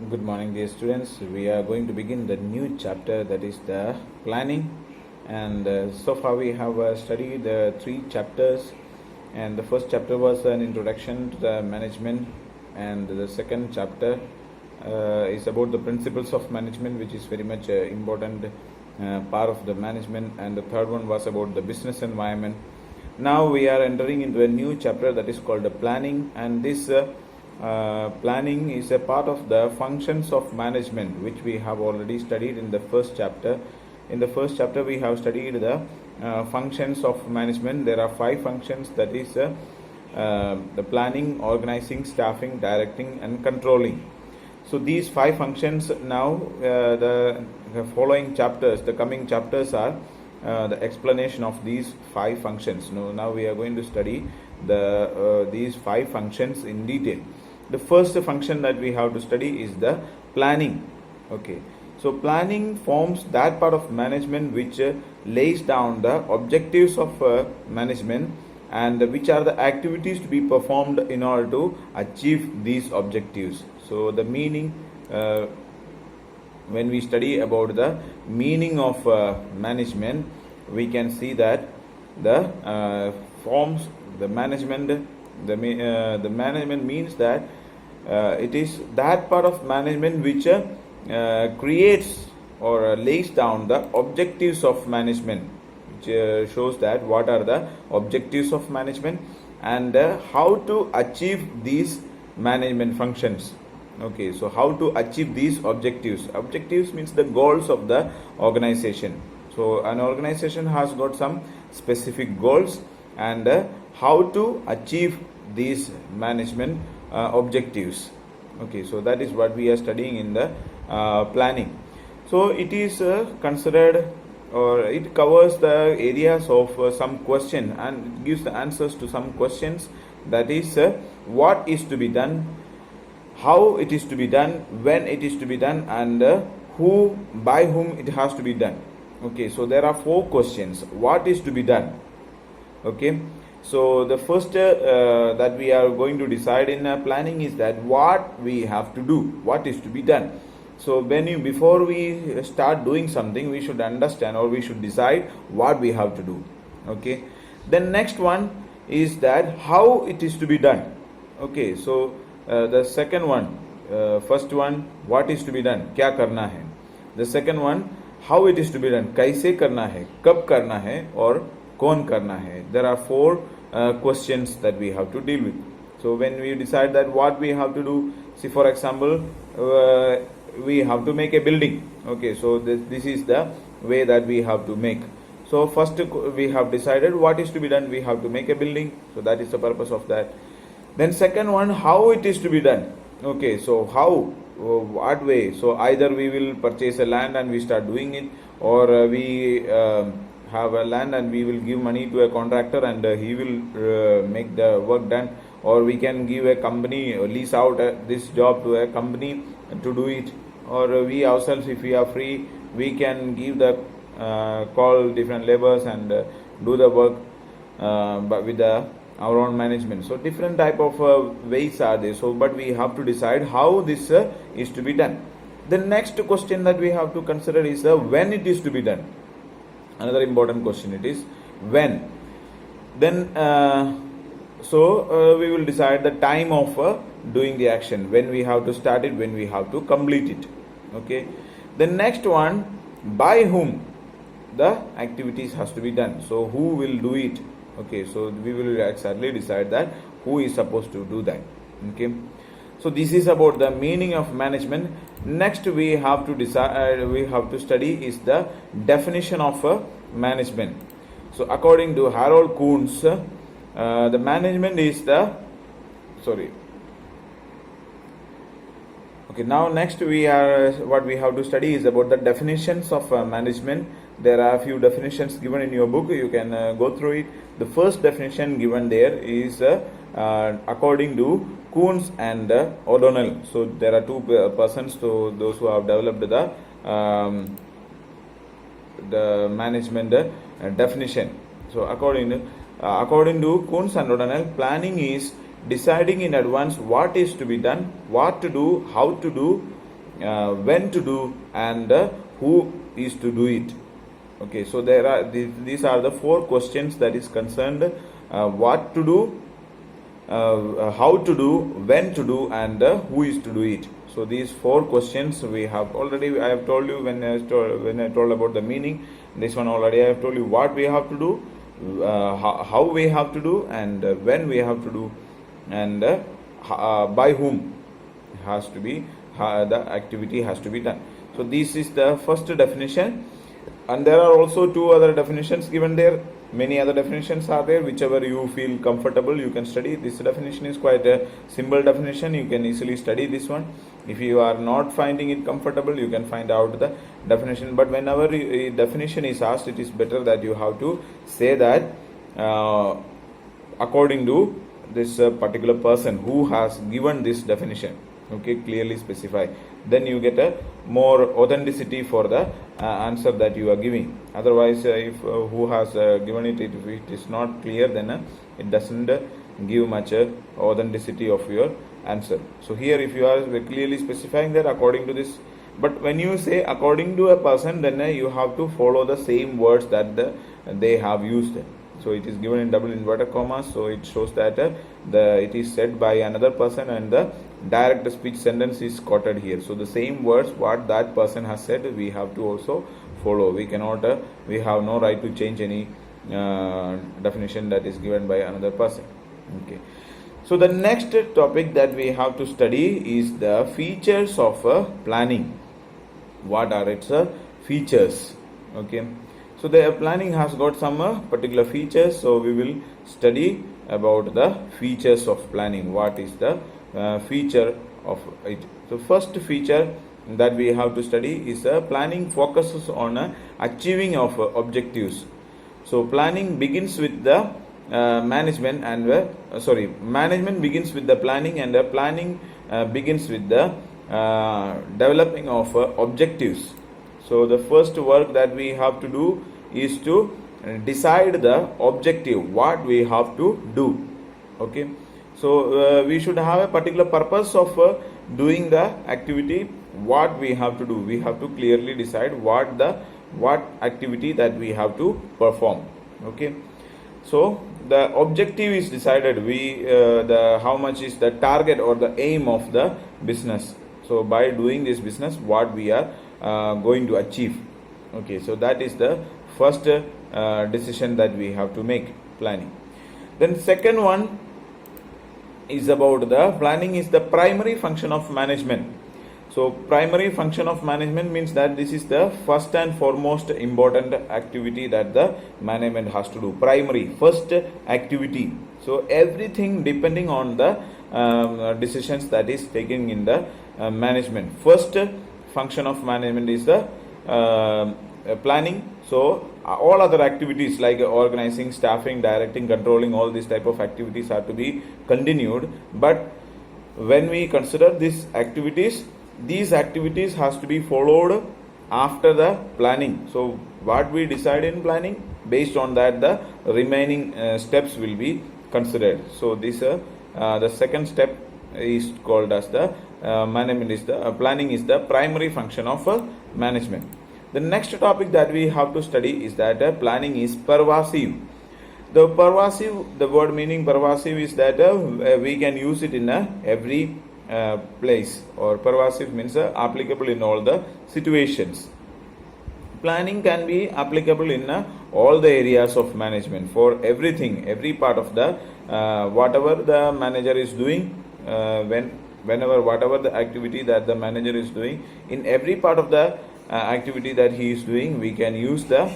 Good morning, dear students. We are going to begin the new chapter, that is the planning. And so far, we have studied the three chapters. And the first chapter was an introduction to the management, and the second chapter is about the principles of management, which is very much important part of the management. And the third one was about the business environment. Now we are entering into a new chapter that is called the planning, and this planning is a part of the functions of management, which we have already studied in the first chapter. In the first chapter, we have studied the functions of management. There are 5 functions, that is the planning, organizing, staffing, directing, and controlling. So these 5 functions, now the following chapters, the coming chapters are the explanation of these 5 functions. Now we are going to study these 5 functions in detail. The first function that we have to study is the planning. Okay, so planning forms that part of management which lays down the objectives of management, and which are the activities to be performed in order to achieve these objectives. So the meaning, when we study about the meaning of management, we can see that the forms the management, the management means that it is that part of management which creates or lays down the objectives of management, which shows that what are the objectives of management and how to achieve these management functions. Okay, so how to achieve these objectives means the goals of the organization. So an organization has got some specific goals, and how to achieve these management objectives. Okay, so that is what we are studying in the planning. So it is considered, or it covers the areas of some question, and it gives the answers to some questions, that is what is to be done, how it is to be done, when it is to be done, and who, by whom it has to be done. Okay, so there are 4 questions. What is to be done? Okay, so the first that we are going to decide in planning is that what we have to do, what is to be done. So before we start doing something, we should understand, or we should decide what we have to do. Okay, then next one is that how it is to be done. Okay, so the second one, first one, what is to be done, kya karna hai. The second one, how it is to be done, kaise karna hai, kab karna hai, or कौन करना है. There are 4 questions that we have to deal with. So when we decide that what we have to do, see for example, we have to make a building. Okay, so this is the way that we have to make. So first we have decided what is to be done, we have to make a building. So that is the purpose of that. Then second one, how it is to be done. Okay, so how, what way. So either we will purchase a land and we start doing it, or we have a land and we will give money to a contractor and he will make the work done, or we can give a company, lease out this job to a company to do it, or we ourselves, if we are free, we can give the call different laborers and do the work but with our own management. So different type of ways are there. So but we have to decide how this is to be done. The next question that we have to consider is when it is to be done. Another important question, it is when. Then we will decide the time of doing the action, when we have to start it, when we have to complete it. Okay, the next one, by whom the activities has to be done. So who will do it. Okay, so we will exactly decide that who is supposed to do that. Okay, so this is about the meaning of management. Next we have to decide, we have to study is the definition of management. So according to Harold Kuhns, the management is the Okay, now next what we have to study is about the definitions of management. There are a few definitions given in your book, you can go through it. The first definition given there is according to Kuhns and O'Donnell. So there are 2 persons, so those who have developed the management definition. So according to Kuhns and O'Donnell, planning is deciding in advance what is to be done, what to do, how to do, when to do, and who is to do it. Okay, so these are the 4 questions that is concerned what to do, how to do, when to do, and who is to do it. So these 4 questions we have already. I have told you when I told about the meaning. This one already I have told you what we have to do, how we have to do, and when we have to do, and by whom has to be the activity has to be done. So this is the first definition, and there are also 2 other definitions given there. Many other definitions are there, whichever you feel comfortable you can study. This definition is quite a simple definition, you can easily study this one. If you are not finding it comfortable, you can find out the definition, but whenever a definition is asked, it is better that you have to say that according to this particular person who has given this definition. Okay, clearly specify, then you get a more authenticity for the answer that you are giving. Otherwise if who has given it, if it is not clear, then it doesn't give much authenticity of your answer. So here if you are clearly specifying that according to this, but when you say according to a person, then you have to follow the same words that they have used. So it is given in double inverted commas, so it shows that it is said by another person, and the direct speech sentence is quoted here. So the same words what that person has said, we have to also follow. We cannot we have no right to change any definition that is given by another person. Okay, so the next topic that we have to study is the features of planning. What are its features? Okay, so the planning has got some particular features, so we will study about the features of planning. What is the feature of it? So first feature that we have to study is planning focuses on achieving of objectives. So planning begins with the management, and management begins with the planning, and planning begins with the developing of objectives. So the first work that we have to do is to decide the objective, what we have to do. Okay, so we should have a particular purpose of doing the activity, what we have to do. We have to clearly decide what activity that we have to perform. Okay, so the objective is decided, how much is the target or the aim of the business. So by doing this business, what we are going to achieve. Okay, so that is the first decision that we have to make, planning. Then second one is about the planning is the primary function of management. So primary function of management means that this is the first and foremost important activity that the management has to do. Primary, first activity. So everything depending on the decisions that is taken in the management. First function of management is the planning. So all other activities like organizing, staffing, directing, controlling, all these type of activities are to be continued. But when we consider these activities has to be followed after the planning. So what we decide in planning, based on that the remaining steps will be considered. So this the second step is called as the management is the planning is the primary function of management. The next topic that we have to study is that planning is pervasive. The word meaning pervasive is that we can use it in every place, or pervasive means applicable in all the situations. Planning can be applicable in all the areas of management, for everything, every part of the whatever the manager is doing, whenever whatever the activity that the manager is doing, in every part of the activity that he is doing, we can use the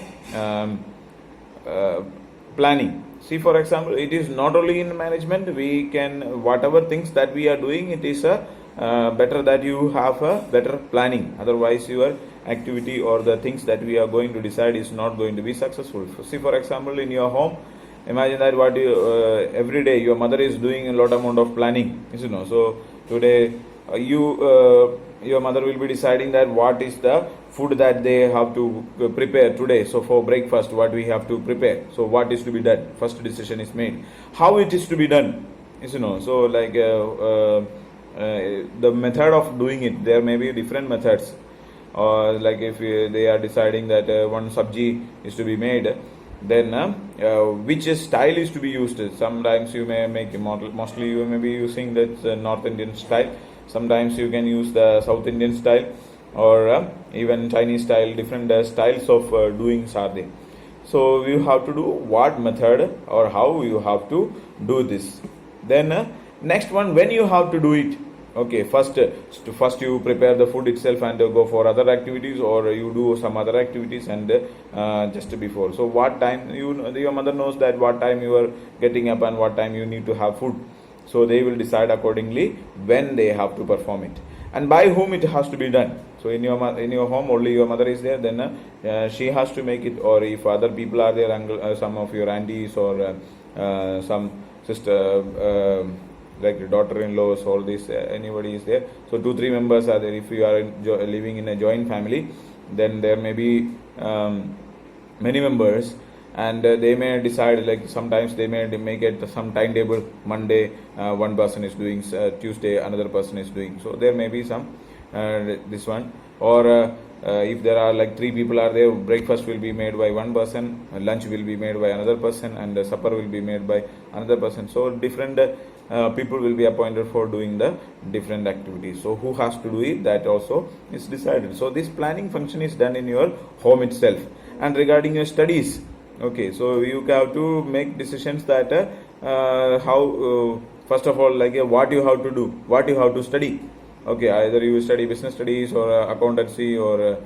planning. See, for example, it is not only in management, we can, whatever things that we are doing, it is better that you have a better planning. Otherwise your activity or the things that we are going to decide is not going to be successful. See, for example, in your home, imagine that what you every day your mother is doing a lot amount of planning, you know. So today your mother will be deciding that what is the food that they have to prepare today. So for breakfast, what we have to prepare, so what is to be done, first decision is made. How it is to be done, you know. So like the method of doing it, there may be different methods, or like if they are deciding that one sabji is to be made, then which style is to be used. Sometimes you may make mostly you may be using that North Indian style, sometimes you can use the South Indian style, or even Chinese style. Different styles of doings are there. So you have to do what method or how you have to do this. Then next one, when you have to do it. Okay, first you prepare the food itself and go for other activities, or you do some other activities and just before. So what time your mother knows that what time you are getting up and what time you need to have food. So they will decide accordingly when they have to perform it and by whom it has to be done. So in your home only your mother is there, then she has to make it. Or if other people are there, some of your aunties or some sister, like daughter-in-laws, all this, anybody is there. So 2-3 members are there. If you are living in a joint family, then there may be many members, and they may decide, like sometimes they may make it some timetable. Monday one person is doing, Tuesday another person is doing. So there may be some this one. Or if there are like 3 people are there, breakfast will be made by one person, lunch will be made by another person, and supper will be made by another person. So different people will be appointed for doing the different activities. So who has to do it, that also is decided. So this planning function is done in your home itself. And regarding your studies, okay, so you have to make decisions that how first of all, like what you have to do, what you have to study. Okay, either you study business studies or accountancy or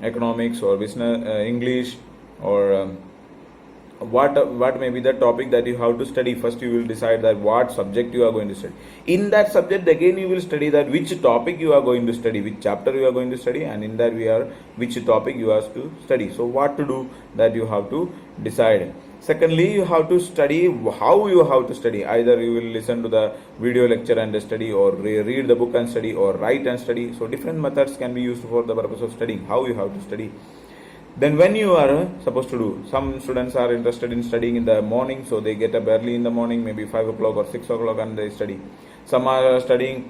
economics or business English, or what may be the topic that you have to study. First you will decide that what subject you are going to study. In that subject again you will study that which topic you are going to study, which chapter you are going to study, and in that which topic you have to study. So what to do, that you have to decide. Secondly, you have to study how you have to study. Either you will listen to the video lecture and study, or read the book and study, or write and study. So different methods can be used for the purpose of studying, how you have to study. Then when you are supposed to do, some students are interested in studying in the morning, so they get up early in the morning, maybe 5 o'clock or 6 o'clock, and they study. Some are studying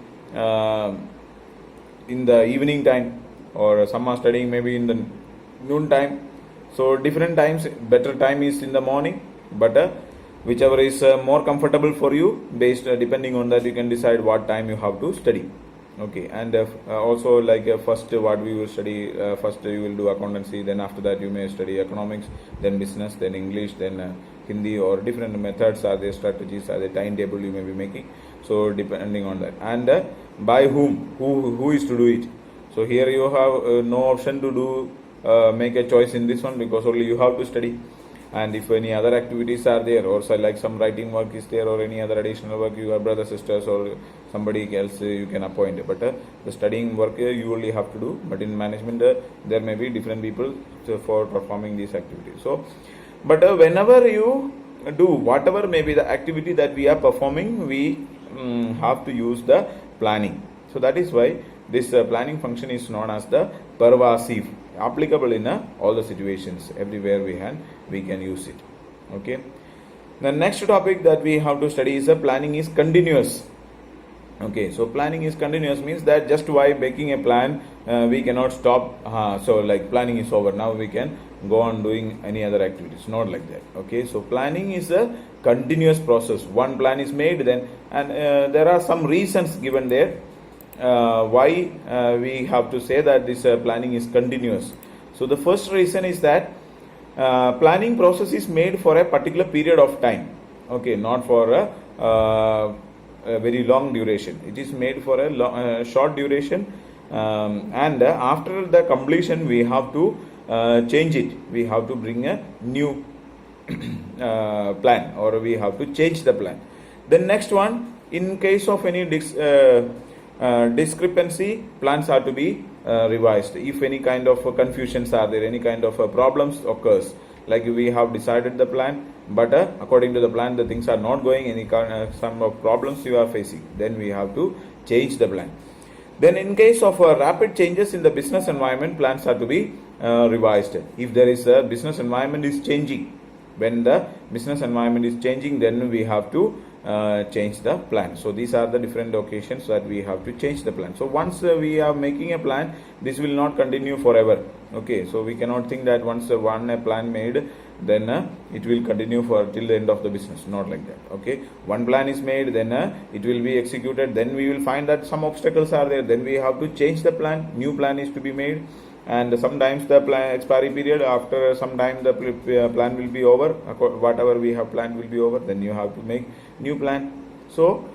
in the evening time, or some are studying maybe in the noon time. So different times, better time is in the morning, but whichever is more comfortable for you, based depending on that you can decide what time you have to study. Okay, and also like first what we will study, first you will do accountancy, then after that you may study economics, then business, then English, then Hindi, or different methods are there, strategies are there, timetable you may be making. So depending on that, and by whom, who is to do it. So here you have no option to do make a choice in this one, because only you have to study. And if any other activities are there, or so like some writing work is there, or any other additional work, your brother, sisters, or somebody else you can appoint. But the studying work you only have to do. But in management there may be different people for performing these activities. So but whenever you do whatever may be the activity that we are performing, we have to use the planning. So that is why this planning function is known as the pervasive, applicable in all the situations, everywhere we can use it. Okay, the next topic that we have to study is planning is continuous. Okay, so planning is continuous means that just by making a plan we cannot stop. So like planning is over, now we can go on doing any other activities, not like that. Okay, so planning is a continuous process. One plan is made, then and there are some reasons given there why we have to say that this planning is continuous. So the first reason is that planning process is made for a particular period of time. Okay, not for a very long duration. It is made for a short duration, and after the completion we have to change it. We have to bring a new plan, or we have to change the plan. The next one, in case of any discrepancy, plans are to be revised. If any kind of confusions are there, any kind of problems occurs, like we have decided the plan, but according to the plan the things are not going, any kind of some of problems you are facing, then we have to change the plan. Then in case of rapid changes in the business environment, plans are to be revised. If there is a business environment is changing, when the business environment is changing, then we have to change the plan. So these are the different occasions that we have to change the plan. So once we are making a plan, this will not continue forever. Okay, so we cannot think that once one plan made, then it will continue for till the end of the business. Not like that. Okay, one plan is made, then it will be executed, then we will find that some obstacles are there, then we have to change the plan, new plan is to be made, and sometimes the plan expiry period, after some time the plan will be over, whatever we have planned will be over, then you have to make new plan. So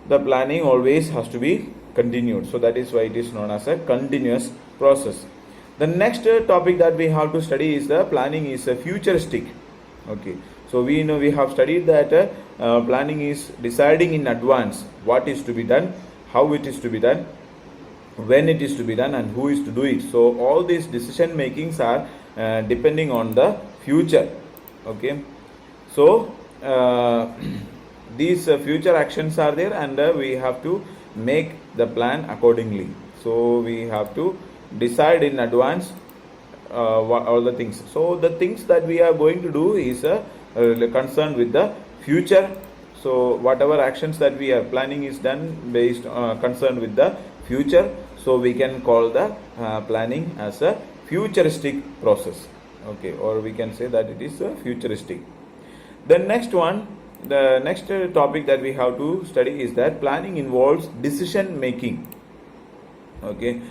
the planning always has to be continued, so that is why it is known as a continuous process. The next topic that we have to study is the planning is a futuristic. Okay, so we know, we have studied that planning is deciding in advance what is to be done, how it is to be done, when it is to be done, and who is to do it. So all these decision makings are depending on the future. Okay, so these future actions are there, and we have to make the plan accordingly. So we have to decide in advance all the things. So the things that we are going to do is concerned with the future. So whatever actions that we are planning is done based concerned with the future. So we can call the planning as a futuristic process. Okay, or we can say that it is futuristic. The next one, the next topic that we have to study is that planning involves decision making. Okay,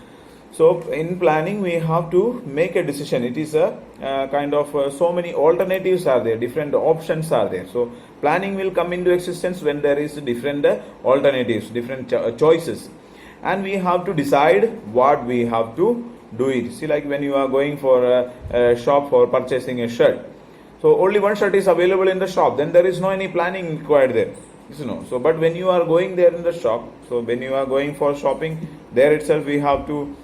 so in planning we have to make a decision. It is a kind of so many alternatives are there, different options are there. So planning will come into existence when there is different alternatives, different choices, and we have to decide what we have to do it. See, like when you are going for a shop for purchasing a shirt, so only one shirt is available in the shop, then there is no any planning required there. So but when you are going there in the shop, so when you are going for shopping, there itself we have to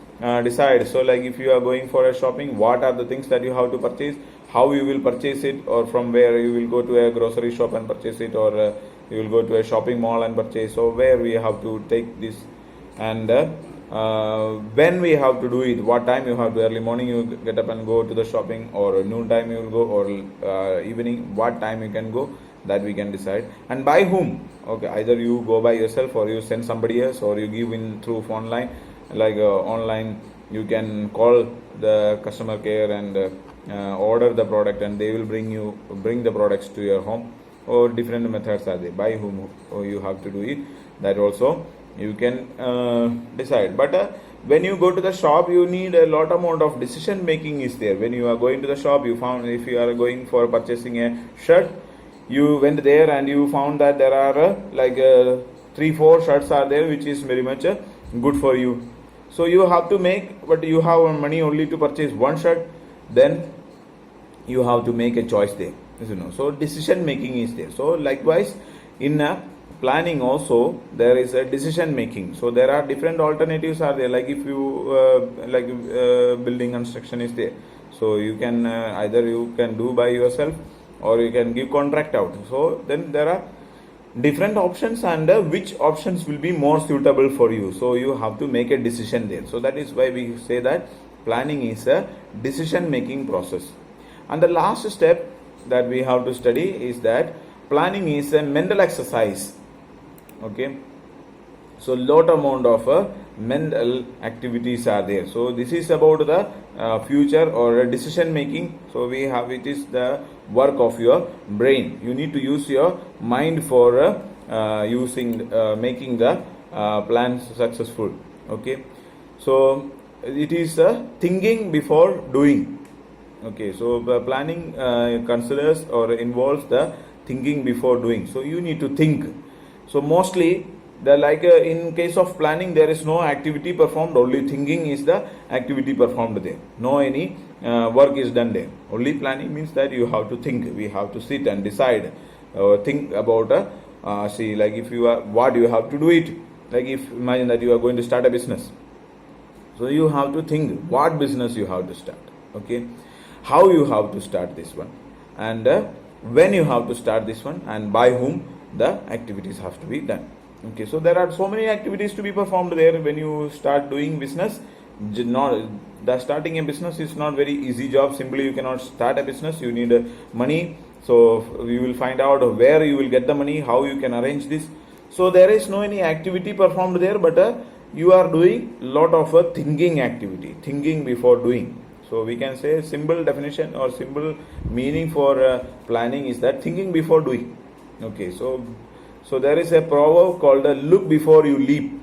decide. So like if you are going for a shopping, what are the things that you have to purchase, how you will purchase it, or from where you will go to a grocery shop and purchase it, or you will go to a shopping mall and purchase. So where we have to take this, and when we have to do it, what time you have to, early morning you get up and go to the shopping, or noon time you will go, or evening, what time you can go, that we can decide. And by whom? Okay, either you go by yourself, or you send somebody else, or you give in through online. Like online you can call the customer care and order the product, and they will bring the products to your home, or different methods are there by whom you have to do it. That also you can decide. But when you go to the shop, you need a lot amount of decision making is there. When you are going to the shop, you found, if you are going for purchasing a shirt, you went there and you found that there are 3-4 shirts are there which is very much good for you. So you have to make, but you have money only to purchase one shirt, then you have to make a choice there. So decision making is there. So likewise in planning also there is a decision making. So there are different alternatives are there. Like if you building construction is there, so you can either you can do by yourself, or you can give contract out. So then there are different options, and which options will be more suitable for you. So you have to make a decision there. So that is why we say that planning is a decision making process. And the last step that we have to study is that planning is a mental exercise. Okay, so lot amount of mental activities are there. So this is about the future or decision making. So we have, it is the work of your brain. You need to use your mind for making the plan successful. Okay, so it is thinking before doing. Okay, so planning considers or involves the thinking before doing. So you need to think. So mostly in case of planning, there is no activity performed, only thinking is the activity performed there. No any work is done there. Only planning means that you have to think. We have to sit and decide, think about see, like if you are, what you have to do it. Like if imagine that you are going to start a business, so you have to think what business you have to start. Okay, how you have to start this one, and when you have to start this one, and by whom the activities have to be done. Okay, so there are so many activities to be performed there when you start doing business. Starting a business is not very easy job. Simply you cannot start a business. You need money. So we will find out where you will get the money, how you can arrange this. So there is no any activity performed there, but you are doing lot of thinking activity, thinking before doing. So we can say simple definition or simple meaning for planning is that thinking before doing. Okay, so there is a proverb called look before you leap.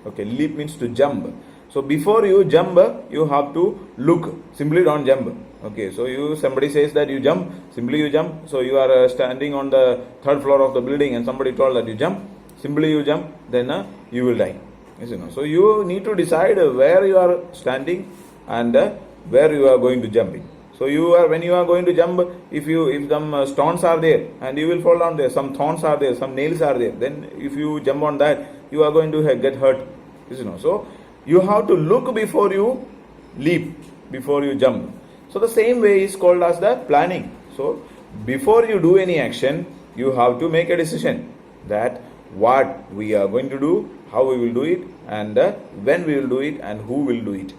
Okay, leap means to jump. So before you jump, you have to look. Simply don't jump. Okay, so somebody says that you jump, simply you jump. So you are standing on the third floor of the building and somebody told that you jump, simply you jump, then you will die. Yes, you know. So you need to decide where you are standing and where you are going to jump in. So when you are going to jump, if some stones are there and you will fall down there, some thorns are there, some nails are there, then if you jump on that, you are going to get hurt. Yes, you know. So you have to look before you leap, before you jump. So the same way is called as the planning. So before you do any action, you have to make a decision that what we are going to do, how we will do it, and when we will do it, and who will do it.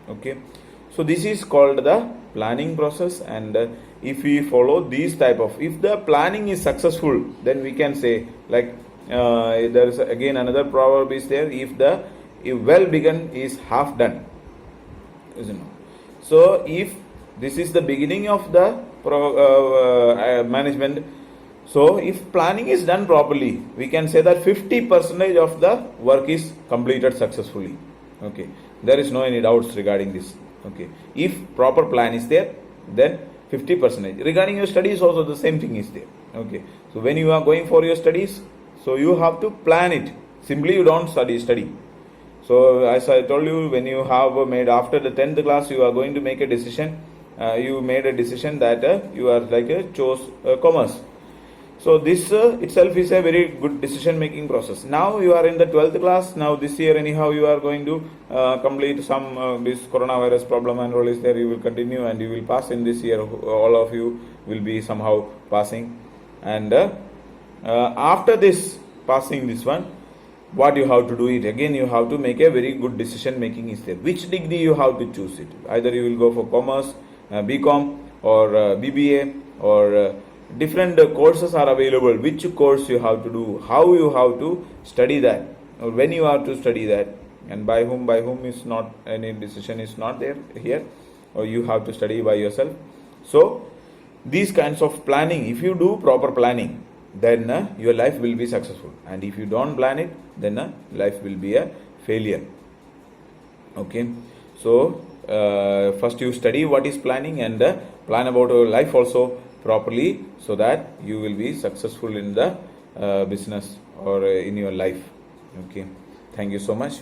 Okay. So this is called the planning process, and if we follow these type of, if the planning is successful, then we can say like there is again another proverb is there, if well begun is half done. Isn't it? So if this is the beginning of the management, so if planning is done properly, we can say that 50% of the work is completed successfully. Okay, there is no any doubts regarding this. Okay, if proper plan is there, then 50%. Regarding your studies also the same thing is there. Okay, so when you are going for your studies, so you have to plan it. Simply you don't study. So as I told you, when you have made after the 10th class, you are going to make a decision. You made a decision that you are chose commerce. So this itself is a very good decision making process. Now you are in the 12th class. Now this year anyhow you are going to complete some this coronavirus problem and all is there. You will continue and you will pass in this year. All of you will be somehow passing. And after this passing this one, what you have to do it again, you have to make a very good decision making is there. Which degree you have to choose it. Either you will go for commerce, BCom or BBA or different courses are available. Which course you have to do, how you have to study that, or when you have to study that, and by whom is not, any decision is not there here, or you have to study by yourself. So these kinds of planning, if you do proper planning, then your life will be successful, and if you don't plan it, then life will be a failure. Okay, so first you study what is planning and plan about your life also properly, so that you will be successful in the business or in your life. Okay, thank you so much.